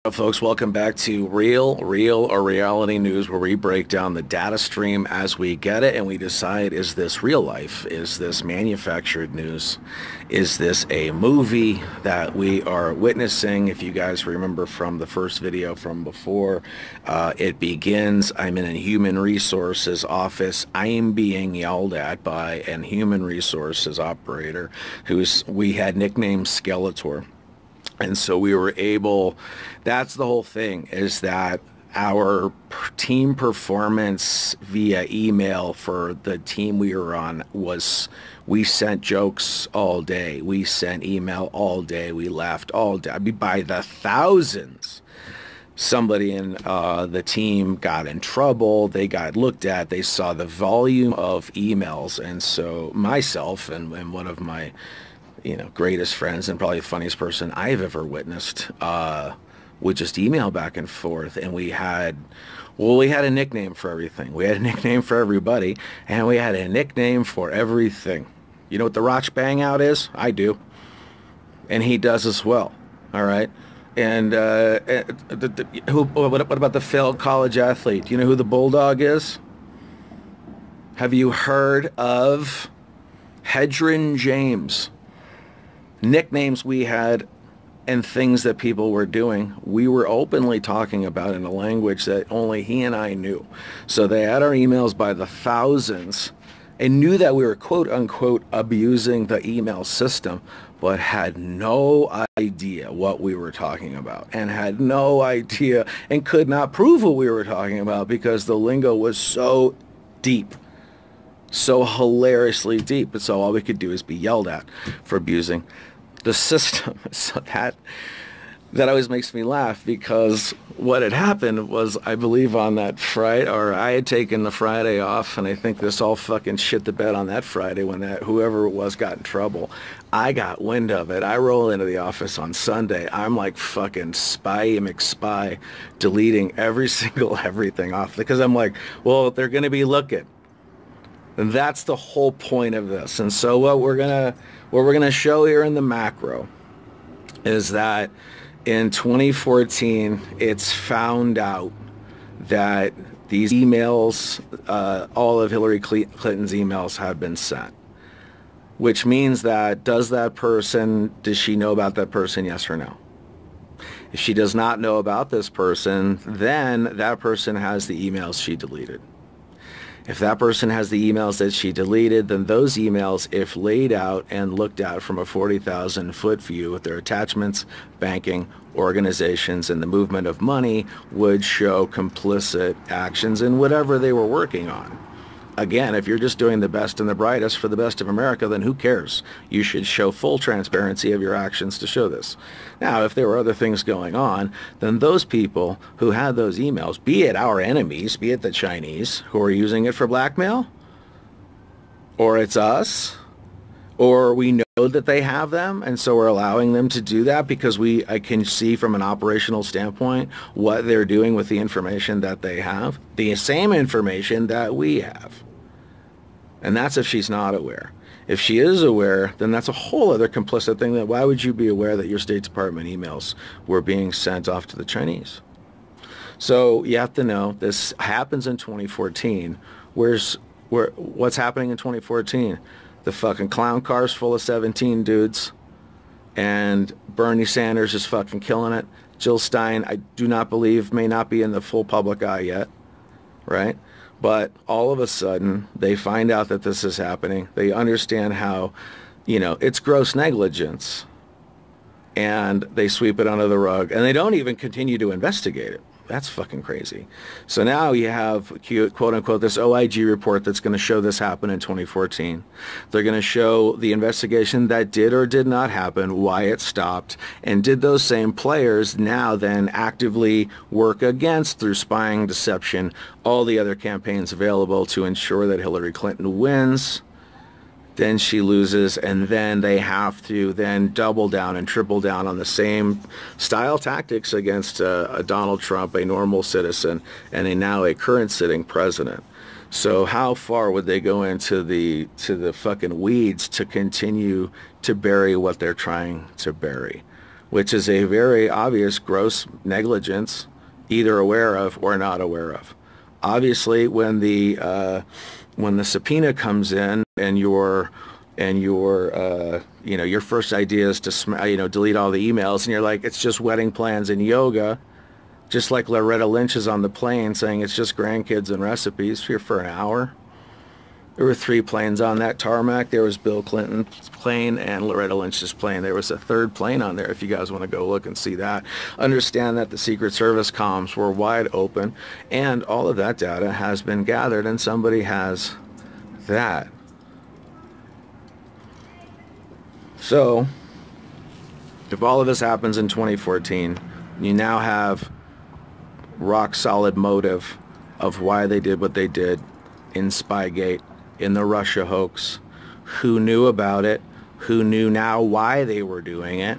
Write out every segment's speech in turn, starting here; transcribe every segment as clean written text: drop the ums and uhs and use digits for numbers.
Folks, welcome back to Real or Reality News, where we break down the data stream as we get it and we decide, is this real life? Is this manufactured news? Is this a movie that we are witnessing? If you guys remember from the first video from before, it begins, I'm in a human resources office. I am being yelled at by an human resources operator we had nicknamed Skeletor. And so we were able, that's the whole thing, is that our team performance via email for the team we were on was, we sent jokes all day. We sent email all day. We laughed all day. I mean, by the thousands. Somebody in the team got in trouble. They got looked at. They saw the volume of emails. And so myself and one of my greatest friends and probably the funniest person I've ever witnessed, would just email back and forth. And we had a nickname for everything. We had a nickname for everybody, and we had a nickname for everything. You know what the Roch Bang Out is? I do. And he does as well. All right. And what about the failed college athlete? Do you know who the Bulldog is? Have you heard of Hedron James? Nicknames we had and things that people were doing, we were openly talking about in a language that only he and I knew. So they had our emails by the thousands and knew that we were quote unquote abusing the email system, but had no idea what we were talking about and had no idea and could not prove what we were talking about because the lingo was so deep. So hilariously deep. And so all we could do is be yelled at for abusing the system. So that always makes me laugh, because what had happened was, I believe on that Friday, or I had taken the Friday off, and I think this all fucking shit the bed on that Friday when that whoever it was got in trouble. I got wind of it. I roll into the office on Sunday. I'm like fucking Spy McSpy, deleting every single everything off, because I'm like, well, they're going to be looking. And that's the whole point of this. And so what we're gonna show here in the macro is that in 2014, it's found out that these emails, all of Hillary Clinton's emails have been sent. Which means that, does she know about that person, yes or no? If she does not know about this person, then that person has the emails she deleted. If that person has the emails that she deleted, then those emails, if laid out and looked at from a 40,000-foot view with their attachments, banking, organizations, and the movement of money, would show complicit actions in whatever they were working on. Again, if you're just doing the best and the brightest for the best of America, then who cares? You should show full transparency of your actions to show this. Now, if there were other things going on, then those people who had those emails, be it our enemies, be it the Chinese, who are using it for blackmail, or it's us, or we know that they have them, and so we're allowing them to do that because I can see from an operational standpoint what they're doing with the information that they have, the same information that we have. And that's if she's not aware. If she is aware, then that's a whole other complicit thing. That why would you be aware that your State Department emails were being sent off to the Chinese? So you have to know this happens in 2014. What's happening in 2014? The fucking clown car's full of 17 dudes, and Bernie Sanders is fucking killing it. Jill Stein, I do not believe, may not be in the full public eye yet, right? But all of a sudden, they find out that this is happening. They understand how, it's gross negligence, and they sweep it under the rug, and they don't even continue to investigate it. That's fucking crazy. So now you have, quote unquote, this OIG report that's going to show this happen in 2014. They're going to show the investigation that did or did not happen, why it stopped, and did those same players now then actively work against, through spying, deception, all the other campaigns available to ensure that Hillary Clinton wins. Then she loses, and then they have to then double down and triple down on the same style tactics against a Donald Trump, a normal citizen, and now a current sitting president. So how far would they go into the fucking weeds to continue to bury what they're trying to bury? which is a very obvious gross negligence, either aware of or not aware of. Obviously, when the subpoena comes in and your first idea is to delete all the emails, and you're like, it's just wedding plans and yoga, just like Loretta Lynch is on the plane saying it's just grandkids and recipes here for an hour. There were 3 planes on that tarmac. There was Bill Clinton's plane and Loretta Lynch's plane. There was a 3rd plane on there if you guys want to go look and see that. Understand that the Secret Service comms were wide open, and all of that data has been gathered, and somebody has that. So, if all of this happens in 2014, you now have rock solid motive of why they did what they did in Spygate, in the Russia hoax, who knew about it, who knew now why they were doing it.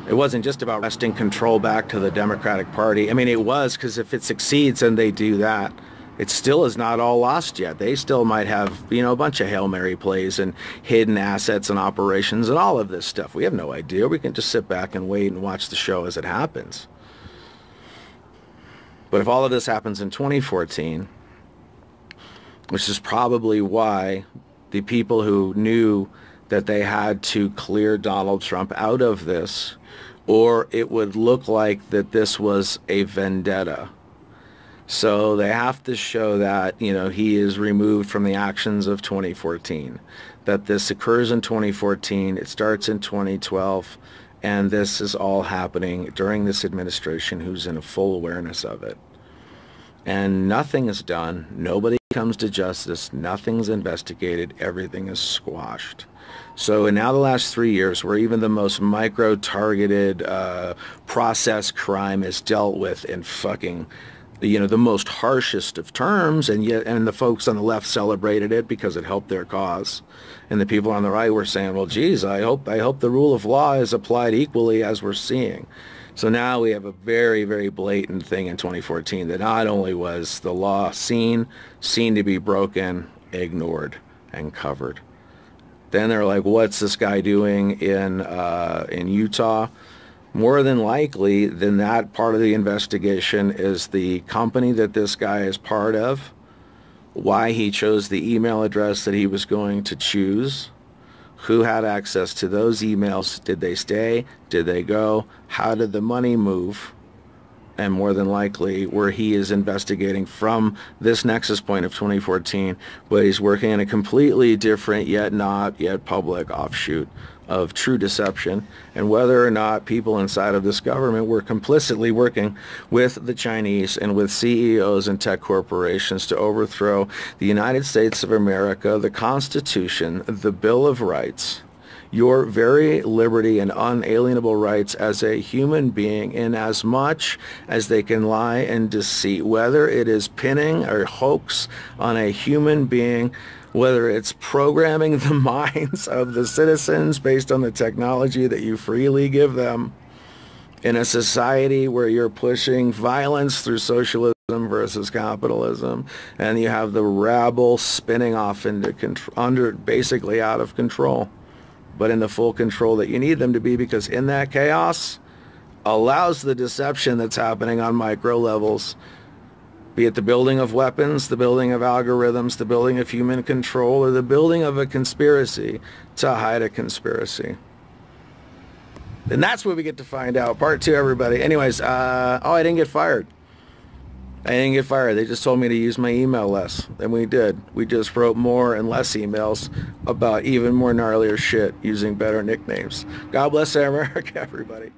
It wasn't just about wresting control back to the Democratic Party. I mean, it was, because if it succeeds and they do that, it still is not all lost yet. They still might have, a bunch of Hail Mary plays and hidden assets and operations and all of this stuff. We have no idea. We can just sit back and wait and watch the show as it happens. But if all of this happens in 2014, which is probably why the people who knew that they had to clear Donald Trump out of this, or it would look like that this was a vendetta. So they have to show that, he is removed from the actions of 2014, that this occurs in 2014, it starts in 2012, and this is all happening during this administration who's in a full awareness of it. And nothing is done, nobody comes to justice, nothing's investigated, everything is squashed. So in now the last 3 years, where even the most micro-targeted process crime is dealt with in fucking, the most harshest of terms, and the folks on the left celebrated it because it helped their cause. And the people on the right were saying, well, geez, I hope the rule of law is applied equally as we're seeing. So now we have a very, very blatant thing in 2014 that not only was the law seen to be broken, ignored, and covered. Then they're like, what's this guy doing in Utah? More than likely, then that part of the investigation is the company that this guy is part of, why he chose the email address that he was going to choose, who had access to those emails, did they stay, did they go, how did the money move, and more than likely where he is investigating from this nexus point of 2014, but he's working in a completely different yet not yet public offshoot of true deception, and whether or not people inside of this government were complicitly working with the Chinese and with CEOs and tech corporations to overthrow the United States of America, the Constitution, the Bill of Rights, your very liberty and unalienable rights as a human being, in as much as they can lie and deceit, whether it is pinning or hoax on a human being, whether it's programming the minds of the citizens based on the technology that you freely give them in a society where you're pushing violence through socialism versus capitalism, and you have the rabble spinning off into basically out of control, but in the full control that you need them to be, because in that chaos allows the deception that's happening on micro levels, be it the building of weapons, the building of algorithms, the building of human control, or the building of a conspiracy to hide a conspiracy. And that's what we get to find out. Part 2, everybody. Anyways, I didn't get fired. I didn't get fired. They just told me to use my email less. And we did. We just wrote more and less emails about even more gnarlier shit using better nicknames. God bless America, everybody.